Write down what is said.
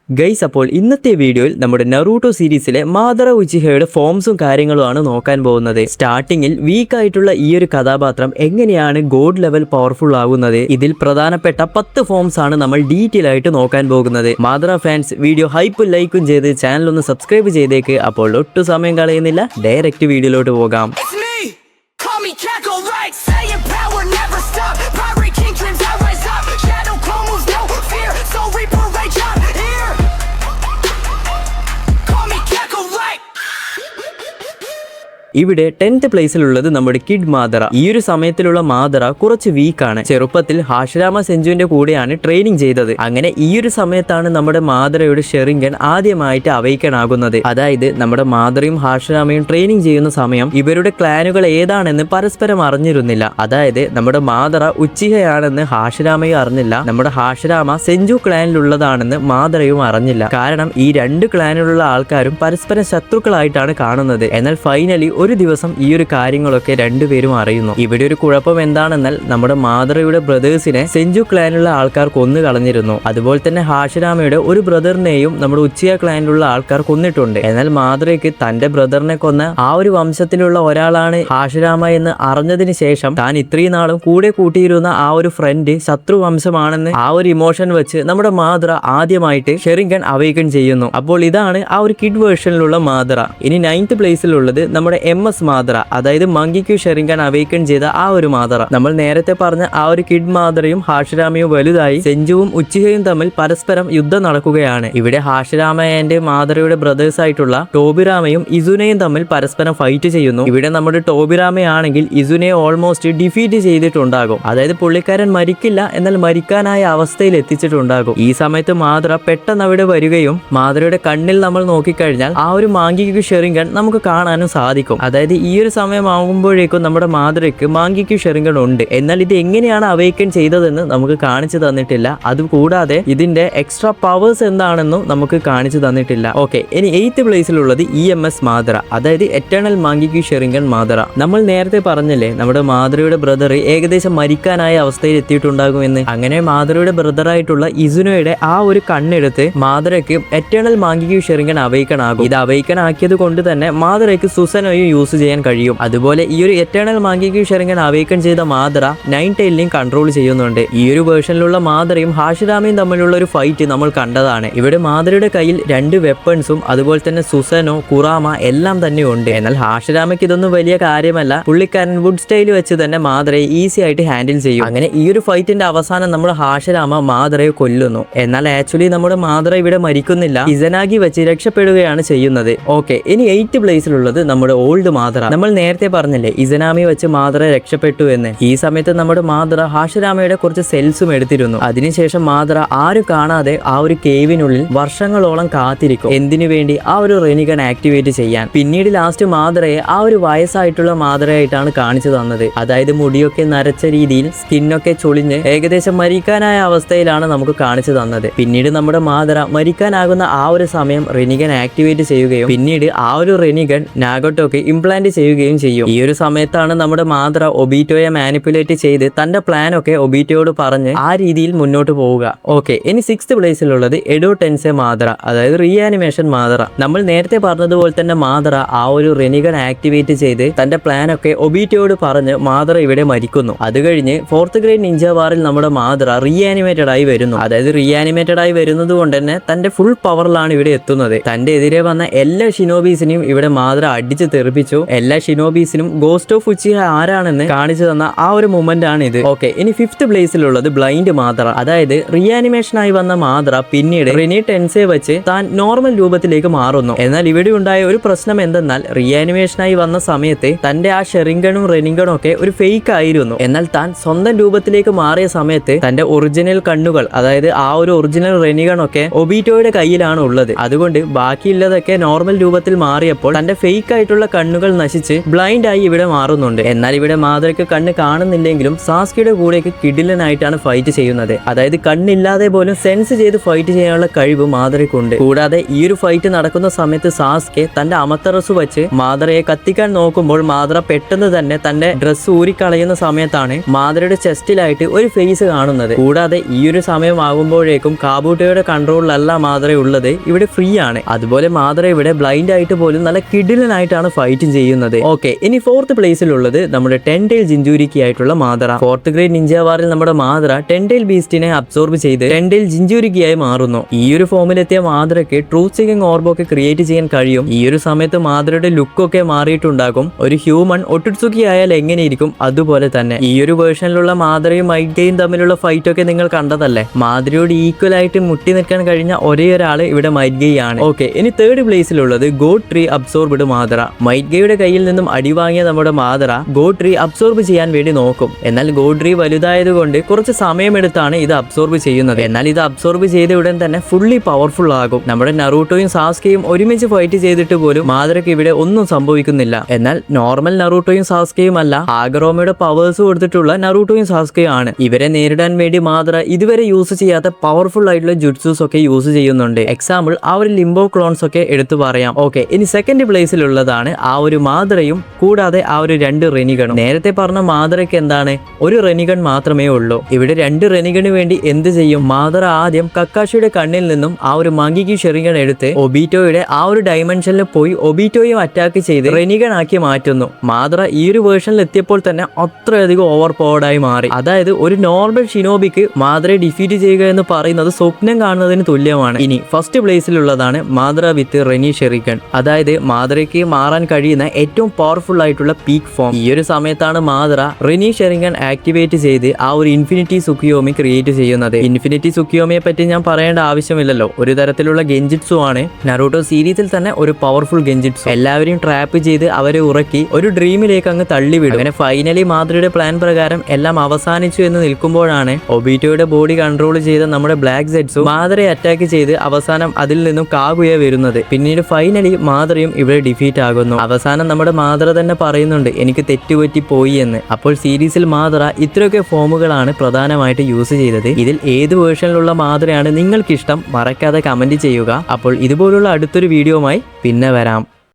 Guys, അപ്പോൾ ഇന്നത്തെ വീഡിയോയിൽ നമ്മുടെ നറൂട്ടോ സീരീസിലെ മാദറ ഉച്ചിഹയുടെ ഫോംസും കാര്യങ്ങളുമാണ് നോക്കാൻ പോകുന്നത്. സ്റ്റാർട്ടിങ്ങിൽ വീക്ക് ആയിട്ടുള്ള ഈ ഒരു കഥാപാത്രം എങ്ങനെയാണ് ഗോഡ് ലെവൽ പവർഫുൾ ആകുന്നത്, ഇതിൽ പ്രധാനപ്പെട്ട 10 ഫോംസ് ആണ് നമ്മൾ ഡീറ്റെയിൽ ആയിട്ട് നോക്കാൻ പോകുന്നത്. മാദറ ഫാൻസ് വീഡിയോ ഹൈപ്പും ലൈക്കും ചെയ്ത് ചാനൽ ഒന്ന് സബ്സ്ക്രൈബ് ചെയ്തേക്ക്. അപ്പോൾ ഒട്ടും സമയം കളയുന്നില്ല, ഡയറക്റ്റ് വീഡിയോയിലോട്ട് പോകാം. ഇവിടെ 10th പ്ലേസിലുള്ളത് നമ്മുടെ കിഡ് മാദറ. ഈ ഒരു സമയത്തിലുള്ള മാദറ കുറച്ച് വീക്കാണ്. ചെറുപ്പത്തിൽ ഹാഷിരാമ സെഞ്ചുവിന്റെ കൂടെയാണ് ട്രെയിനിങ് ചെയ്തത്. അങ്ങനെ ഈ ഒരു സമയത്താണ് നമ്മുടെ മാദറയുടെ ഷെറിംഗൻ ആദ്യമായിട്ട് അവൈക്കൺ ആകുന്നത്. അതായത് നമ്മുടെ മാദറയും ഹാഷിരാമയും ട്രെയിനിങ് ചെയ്യുന്ന സമയം ഇവരുടെ ക്ലാനുകൾ ഏതാണെന്ന് പരസ്പരം അറിഞ്ഞിരുന്നില്ല. അതായത് നമ്മുടെ മാദറ ഉച്ചിഹയാണെന്ന് ഹാഷിരാമയും അറിഞ്ഞില്ല, നമ്മുടെ ഹാഷിരാമ സെഞ്ചു ക്ലാനിലുള്ളതാണെന്ന് മാദറയും അറിഞ്ഞില്ല. കാരണം ഈ രണ്ട് ക്ലാനിലുള്ള ആൾക്കാരും പരസ്പരം ശത്രുക്കളായിട്ടാണ് കാണുന്നത്. എന്നാൽ ഫൈനലി ഒരു ദിവസം ഈ ഒരു കാര്യങ്ങളൊക്കെ രണ്ടുപേരും അറിയുന്നു. ഇവിടെ ഒരു കുഴപ്പം എന്താണെന്നാൽ നമ്മുടെ മാദറയുടെ ബ്രദേഴ്സിനെ സെഞ്ചു ക്ലാനിലുള്ള ആൾക്കാർ കൊന്നു കളഞ്ഞിരുന്നു. അതുപോലെ തന്നെ ഹാഷിരാമയുടെ ഒരു ബ്രദറിനെയും നമ്മുടെ ഉച്ചിയ ക്ലാനിലുള്ള ആൾക്കാർ കൊന്നിട്ടുണ്ട്. എന്നാൽ മാദറയ്ക്ക് തന്റെ ബ്രദറിനെ കൊന്ന ആ ഒരു വംശത്തിലുള്ള ഒരാളാണ് ഹാഷിരാമ എന്ന് അറിഞ്ഞതിന് ശേഷം താൻ ഇത്രയും നാളും കൂടെ കൂട്ടിയിരുന്ന ആ ഒരു ഫ്രണ്ട് ശത്രു വംശമാണെന്ന് ആ ഒരു ഇമോഷൻ വെച്ച് നമ്മുടെ മാദറ ആദ്യമായിട്ട് ഷെറിംഗൻ അവൈക്കൺ ചെയ്യുന്നു. അപ്പോൾ ഇതാണ് ആ ഒരു കിഡ് വേർഷനിലുള്ള മാദറ. ഇനി 9th പ്ലേസിലുള്ളത് നമ്മുടെ MS മാദറ, അതായത് മങ്കിക്കു ഷെറിംഗൻ അവൈക്കൺ ചെയ്ത ആ ഒരു മാദറ. നമ്മൾ നേരത്തെ പറഞ്ഞ ആ ഒരു കിഡ് മാദറയും ഹാഷിരാമയും വലുതായി സെഞ്ചുവും ഉച്ചിഹയും തമ്മിൽ പരസ്പരം യുദ്ധം നടക്കുകയാണ്. ഇവിടെ ഹാഷിരാമ ആൻഡ് മാദറയുടെ ബ്രദേഴ്സ് ആയിട്ടുള്ള ടോബിരാമയും ഇസുനയും തമ്മിൽ പരസ്പരം ഫൈറ്റ് ചെയ്യുന്നു. ഇവിടെ നമ്മുടെ ടോബിരാമയാണെങ്കിൽ ഇസുനയെ ഓൾമോസ്റ്റ് ഡിഫീറ്റ് ചെയ്തിട്ടുണ്ടാകും. അതായത് പുള്ളിക്കാരൻ മരിക്കില്ല, എന്നാൽ മരിക്കാനായ അവസ്ഥയിൽ എത്തിച്ചിട്ടുണ്ടാകും. ഈ സമയത്ത് മാദറ പെട്ടെന്ന് അവിടെ വരികയും മാദറയുടെ കണ്ണിൽ നമ്മൾ നോക്കിക്കഴിഞ്ഞാൽ ആ ഒരു മാങ്കിക്കു ഷെറിംഗൻ നമുക്ക് കാണാനും സാധിക്കും. അതായത് ഈ ഒരു സമയമാകുമ്പോഴേക്കും നമ്മുടെ മാദറയ്ക്ക് മാങ്കിക്കു ഷെറിംഗൻ ഉണ്ട്. എന്നാൽ ഇത് എങ്ങനെയാണ് അവൈക്കൺ ചെയ്തതെന്ന് നമുക്ക് കാണിച്ചു തന്നിട്ടില്ല. അതുകൂടാതെ ഇതിന്റെ എക്സ്ട്രാ പവേഴ്സ് എന്താണെന്നും നമുക്ക് കാണിച്ചു തന്നിട്ടില്ല. ഓക്കെ, ഇനി 8th പ്ലേസിലുള്ളത് EMS മാദറ, അതായത് എറ്റേണൽ മാങ്കിക്കു ഷെറിംഗൻ മാദറ. നമ്മൾ നേരത്തെ പറഞ്ഞില്ലേ നമ്മുടെ മാദറയുടെ ബ്രദർ ഏകദേശം മരിക്കാനായ അവസ്ഥയിൽ എത്തിയിട്ടുണ്ടാകുമെന്ന്. അങ്ങനെ മാദറയുടെ ബ്രദറായിട്ടുള്ള ഇസുനോയുടെ ആ ഒരു കണ്ണെടുത്ത് മാദറയ്ക്ക് എറ്റേണൽ മാങ്കിക്കു ഷെറിംഗൻ അവൈക്കൺ ആകും. ഇത് അവൈക്കൺ ആക്കിയത് കൊണ്ട് തന്നെ മാദറയ്ക്ക് സുസനോയും യൂസ് ചെയ്യാൻ കഴിയും. അതുപോലെ ഈ ഒരു എറ്റേണൽ മാങ്കിക്കു ഷെറിംഗൻ അവൈക്കൺ ചെയ്ത മാദറ നൈൻടെയിലിനെയും കൺട്രോൾ ചെയ്യുന്നുണ്ട്. ഈ ഒരു വേർഷനിലുള്ള മാദറയും ഹാഷിരാമയും തമ്മിലുള്ള ഒരു ഫൈറ്റ് നമ്മൾ കണ്ടതാണ്. ഇവിടെ മാദറയുടെ കയ്യിൽ 2 വെപ്പൺസും അതുപോലെ തന്നെ സുസനോ, കുറാമ എല്ലാം തന്നെ ഉണ്ട്. എന്നാൽ ഹാഷിരാമയ്ക്ക് ഇതൊന്നും വലിയ കാര്യമല്ല. പുള്ളിക്കാരൻ വുഡ് സ്റ്റൈൽ വെച്ച് തന്നെ മാദറയെ ഈസി ആയിട്ട് ഹാൻഡിൽ ചെയ്യും. അങ്ങനെ ഈ ഒരു ഫൈറ്റിന്റെ അവസാനം നമ്മുടെ ഹാഷിരാമ മാദറയെ കൊല്ലുന്നു. എന്നാൽ ആക്ച്വലി നമ്മുടെ മാദറ ഇവിടെ മരിക്കുന്നില്ല, ഇസനാഗി വെച്ച് രക്ഷപ്പെടുകയാണ് ചെയ്യുന്നത്. ഓക്കെ, ഇനി 8th പ്ലേസിലുള്ളത് നമ്മുടെ ഓൾഡ് മാദറ. നമ്മൾ നേരത്തെ പറഞ്ഞില്ലേ ഇസനാമി വെച്ച് മാദറ രക്ഷപ്പെട്ടു എന്ന്. ഈ സമയത്ത് നമ്മുടെ മാദറ ഹാഷിരാമയുടെ കുറച്ച് സെൽസും എടുത്തിരുന്നു. അതിനുശേഷം മാദറ ആരും കാണാതെ ആ ഒരു കേവിനുള്ളിൽ വർഷങ്ങളോളം കാത്തിരിക്കും. എന്തിനു വേണ്ടി? ആ ഒരു റെനിഗൺ ആക്ടിവേറ്റ് ചെയ്യാൻ. പിന്നീട് ലാസ്റ്റ് മാദറയെ ആ ഒരു വയസ്സായിട്ടുള്ള മാദറയായിട്ടാണ് കാണിച്ചു തന്നത്. അതായത് മുടിയൊക്കെ നരച്ച രീതിയിൽ, സ്കിന്നൊക്കെ ചൊളിഞ്ഞ് ഏകദേശം മരിക്കാനായ അവസ്ഥയിലാണ് നമുക്ക് കാണിച്ചു തന്നത്. പിന്നീട് നമ്മുടെ മാദറ മരിക്കാനാകുന്ന ആ ഒരു സമയം റെനിഗൺ ആക്ടിവേറ്റ് ചെയ്യുകയും പിന്നീട് ആ ഒരു റെനിഗൺ നാഗോട്ടോക്ക് ഇംപ്ലാന്റ് ചെയ്യുകയും ചെയ്യും. ഈ ഒരു സമയത്താണ് നമ്മുടെ മാദറ ഒബീറ്റോയെ മാനിപ്പുലേറ്റ് ചെയ്ത് തന്റെ പ്ലാൻ ഒക്കെ ഒബീറ്റോയോട് പറഞ്ഞ് ആ രീതിയിൽ മുന്നോട്ട് പോവുക. ഓക്കെ, ഇനി 6th പ്ലേസിലുള്ളത് എഡോ ടെൻസെ മാദറ, അതായത് റീആനിമേഷൻ മാദറ. നമ്മൾ നേരത്തെ പറഞ്ഞതുപോലെ തന്നെ മാദറ ആ ഒരു റെനിഗൺ ആക്ടിവേറ്റ് ചെയ്ത് തന്റെ പ്ലാൻ ഒക്കെ ഒബീറ്റോയോട് പറഞ്ഞ് മാദറ ഇവിടെ മരിക്കുന്നു. അത് കഴിഞ്ഞ് 4th ഗ്രേഡ് നിഞ്ച വാറിൽ നമ്മുടെ മാദറ റീആനിമേറ്റഡ് ആയി വരുന്നു. അതായത് റീആനിമേറ്റഡ് ആയി വരുന്നത് കൊണ്ട് തന്നെ തന്റെ ഫുൾ പവറിലാണ് ഇവിടെ എത്തുന്നത്. തന്റെ എതിരെ വന്ന എല്ലാ ഷിനോബീസിനെയും ഇവിടെ മാദറ അടിച്ച് തെറിപ്പിച്ചു. എല്ലാ ഷിനോബീസിനും ഗോസ്റ്റ് ഓഫ് ഉച്ചിഹ ആരാണെന്ന് കാണിച്ചു തന്ന ആ ഒരു മൊമെന്റ് ആണ് ഇത്. ഓക്കെ, ഇനി 5th പ്ലേസിലുള്ളത് ബ്ലൈൻഡ് മാദറ, അതായത് റീആനിമേഷൻ ആയി വന്ന മാദറ പിന്നീട് റെനി ടെൻസെ വെച്ച് താൻ നോർമൽ രൂപത്തിലേക്ക് മാറുന്നു. എന്നാൽ ഇവിടെ ഉണ്ടായ ഒരു പ്രശ്നം എന്തെന്നാൽ റീആനിമേഷനായി വന്ന സമയത്ത് തന്റെ ആ ഷെറിംഗണും റെനിഗണും ഒക്കെ ഒരു ഫേക്ക് ആയിരുന്നു. എന്നാൽ താൻ സ്വന്തം രൂപത്തിലേക്ക് മാറിയ സമയത്ത് തന്റെ ഒറിജിനൽ കണ്ണുകൾ, അതായത് ആ ഒരു ഒറിജിനൽ റെനിഗണൊക്കെ ഒബീറ്റോയുടെ കയ്യിലാണ് ഉള്ളത്. അതുകൊണ്ട് ബാക്കിയുള്ളതൊക്കെ നോർമൽ രൂപത്തിൽ മാറിയപ്പോൾ തന്റെ ഫേക്ക് ആയിട്ടുള്ള കണ്ണുകൾ നശിച്ച് ബ്ലൈൻഡ് ആയി ഇവിടെ മാറുന്നുണ്ട്. എന്നാൽ ഇവിടെ മാദറയ്ക്ക് കണ്ണ് കാണുന്നില്ലെങ്കിലും സാസ്കിയുടെ കൂടെയൊക്കെ കിടിലനായിട്ടാണ് ഫൈറ്റ് ചെയ്യുന്നത്. അതായത് കണ്ണില്ലാതെ പോലും സെൻസ് ചെയ്ത് ഫൈറ്റ് ചെയ്യാനുള്ള കഴിവ് മാദറയ്ക്കുണ്ട്. കൂടാതെ ഈ ഒരു ഫൈറ്റ് നടക്കുന്ന സമയത്ത് സാസ്കെ തന്റെ അമത്തറസ് വെച്ച് മാദറയെ കത്തിക്കാൻ നോക്കുമ്പോൾ മാദറ പെട്ടെന്ന് തന്നെ തന്റെ ഡ്രസ്സ് ഊരിക്കളയുന്ന സമയത്താണ് മാദറയുടെ ചെസ്റ്റിലായിട്ട് ഒരു ഫേസ് കാണുന്നത്. കൂടാതെ ഈ ഒരു സമയമാകുമ്പോഴേക്കും കാബൂട്ടോയുടെ കൺട്രോളിലല്ല മാദറ ഉള്ളത്, ഇവിടെ ഫ്രീ ആണ്. അതുപോലെ മാദറ ഇവിടെ ബ്ലൈൻഡ് ആയിട്ട് പോലും നല്ല കിടിലനായിട്ടാണ് ഫൈറ്റ് ചെയ്യുന്നത്. ഓക്കെ, ഇനി ഫോർത്ത് പ്ലേസിലുള്ളത് നമ്മുടെ ടെൻടെയിൽ ജിഞ്ചൂരിക്കി ആയിട്ടുള്ള മാദറ. ഫോർത്ത് ഗ്രേഡ് നിഞ്ച വാറിൽ നമ്മുടെ മാദറ ടെൻടെയിൽ ബീസ്റ്റിനെ അബ്സോർബ് ചെയ്ത് ടെൻടെയിൽ ജിഞ്ചൂരിക്കിയായി മാറുന്നു. ഈ ഒരു ഫോമിലെത്തിയ മാദറയ്ക്ക് ട്രൂത്ത് സീക്കിംഗ് ഓർബൊക്കെ ക്രിയേറ്റ് ചെയ്യാൻ കഴിയും. ഈ ഒരു സമയത്ത് മാദറയുടെ ലുക്കൊക്കെ മാറിയിട്ടുണ്ടാകും. ഒരു ഹ്യൂമൻ ഒട്ടുത്സുക്കി ആയാൽ എങ്ങനെയിരിക്കും അതുപോലെ തന്നെ. ഈ ഒരു വേർഷനിലുള്ള മാദറയും മൈഡ്ഗയും തമ്മിലുള്ള ഫൈറ്റ് ഒക്കെ നിങ്ങൾ കണ്ടതല്ലേ. മാദറയോട് ഈക്വൽ ആയിട്ട് മുട്ടി നിൽക്കാൻ കഴിഞ്ഞ ഒരേ ഒരാള് ഇവിടെ മൈഡ്ഗയി ആണ്. ഓക്കെ, ഇനി തേർഡ് പ്ലേസിലുള്ളത് ഗോഡ് ട്രീ അബ്സോർബ്ഡ് മാദറ. മൈഡ്ഗയുടെ കയ്യിൽ നിന്നും അടിവാങ്ങിയ നമ്മുടെ മാദറ ഗോഡ് ട്രീ അബ്സോർബ് ചെയ്യാൻ വേണ്ടി നോക്കും. എന്നാൽ ഗോഡ് ട്രീ വലുതായതുകൊണ്ട് കുറച്ച് സമയമെടുത്താണ് ഇത് അബ്സോർബ് ചെയ്യുന്നത്. എന്നാൽ ഇത് അബ്സോർബ് ചെയ്ത ഉടൻ തന്നെ ഫുള്ളി പവർഫുൾ ആകും. നമ്മുടെ നറൂട്ടോയും സാസ്കയും ഒരുമിച്ച് ഫൈറ്റ് ചെയ്തിട്ട് പോലും മാദറയ്ക്ക് ഇവിടെ ഒന്നും സംഭവിക്കുന്നില്ല. എന്നാൽ നോർമൽ നറൂട്ടോയും സാസ്കയും അല്ല, ആഗറോമയുടെ പവേഴ്സ് കൊടുത്തിട്ടുള്ള നറൂട്ടോയും സാസ്കയും ആണ്. ഇവരെ നേരിടാൻ വേണ്ടി മാദറ ഇതുവരെ യൂസ് ചെയ്യാത്ത പവർഫുൾ ആയിട്ടുള്ള ജുട്സൂസ് ഒക്കെ യൂസ് ചെയ്യുന്നുണ്ട്. എക്സാമ്പിൾ ആ ഒരു ലിംബോ ക്ലോൺസ് ഒക്കെ എടുത്തു പറയാം. ഓക്കെ, ഇനി സെക്കൻഡ് പ്ലേസിലുള്ളതാണ് ആ ഒരു മാദറയും കൂടാതെ ആ ഒരു 2 റെനിഗണും. നേരത്തെ പറഞ്ഞ മാദറയ്ക്ക് എന്താണ്, ഒരു റെനിഗൺ മാത്രമേ ഉള്ളൂ. ഇവിടെ 2 റെനിഗണ് വേണ്ടി എന്ത് ചെയ്യും? മാദറ ആദ്യം കക്കാഷിയുടെ കണ്ണിൽ നിന്നും ആ ഒരു മങ്കിക്ക് ഷെറിഗൺ എടുത്ത് ഒബീറ്റോയുടെ ആ ഒരു ഡയമെൻഷനിൽ പോയി ഒബീറ്റോയും അറ്റാക്ക് ചെയ്ത് റെനിഗൺ ആക്കി മാറ്റുന്നു. മാദറ ഈ ഒരു വേർഷനിൽ എത്തിയപ്പോൾ തന്നെ അത്രയധികം ഓവർ പവർഡായി മാറി. അതായത് ഒരു നോർമൽ ഷിനോബിക്ക് മാദറയെ ഡിഫീറ്റ് ചെയ്യുക എന്ന് പറയുന്നത് സ്വപ്നം കാണുന്നതിന് തുല്യമാണ്. ഇനി ഫസ്റ്റ് പ്ലേസിലുള്ളതാണ് മാദറ വിത്ത് റെനി ഷെറിഗൺ. അതായത് മാദറയ്ക്ക് മാറാൻ കഴിയുന്ന ഏറ്റവും പവർഫുൾ ആയിട്ടുള്ള പീക്ക് ഫോം. ഈ ഒരു സമയത്താണ് മാദറ റെനി ഷെറിഗൺ ആക്ടിവേറ്റ് ചെയ്ത് ആ ഒരു ഇൻഫിനിറ്റി സുക്കിയോമി ക്രിയേറ്റ് ചെയ്യുന്നത്. ഇൻഫിനിറ്റി സുക്കിയോമിയെ പറ്റി ഞാൻ പറയേണ്ട ആവശ്യമില്ലല്ലോ, ഒരു തരത്തിലുള്ള ഗെഞ്ചിറ്റ്സു ആണ്. നറൂട്ടോ സീരീസിൽ തന്നെ ഒരു പവർഫുൾ ഗെഞ്ചിറ്റ്സു. എല്ലാവരെയും ട്രാപ്പ് ചെയ്ത് അവരെ ഉറക്കി ഒരു ഡ്രീമിലേക്ക് അങ്ങ് തള്ളിവിടും. അങ്ങനെ ഫൈനലി മാദറയുടെ പ്ലാൻ പ്രകാരം എല്ലാം അവസാനിച്ചു എന്ന് നിൽക്കുമ്പോഴാണ് ഒബീറ്റോയുടെ ബോഡി കൺട്രോൾ ചെയ്ത നമ്മുടെ ബ്ലാക്ക് സെറ്റ്സു മാദറയെ അറ്റാക്ക് ചെയ്ത് അവസാനം അതിൽ നിന്നും കാഗുയ വരുന്നത്. പിന്നീട് ഫൈനലി മാദറയും ഇവിടെ ഡിഫീറ്റ് ആകുന്നു. അവസാനം നമ്മുടെ മാദറ തന്നെ പറയുന്നുണ്ട് എനിക്ക് തെറ്റുപറ്റി പോയി എന്ന്. അപ്പോൾ സീരീസിൽ മാദറ ഇത്രയൊക്കെ ഫോമുകളാണ് പ്രധാനമായിട്ട് യൂസ് ചെയ്തത്. ഇതിൽ ഏത് വേർഷനിലുള്ള മാദറയാണ് നിങ്ങൾക്കിഷ്ടം? മറക്കാതെ കമന്റ് ചെയ്യുക. അപ്പോൾ ഇതുപോലുള്ള അടുത്തൊരു വീഡിയോയുമായി പിന്നെ വരാം.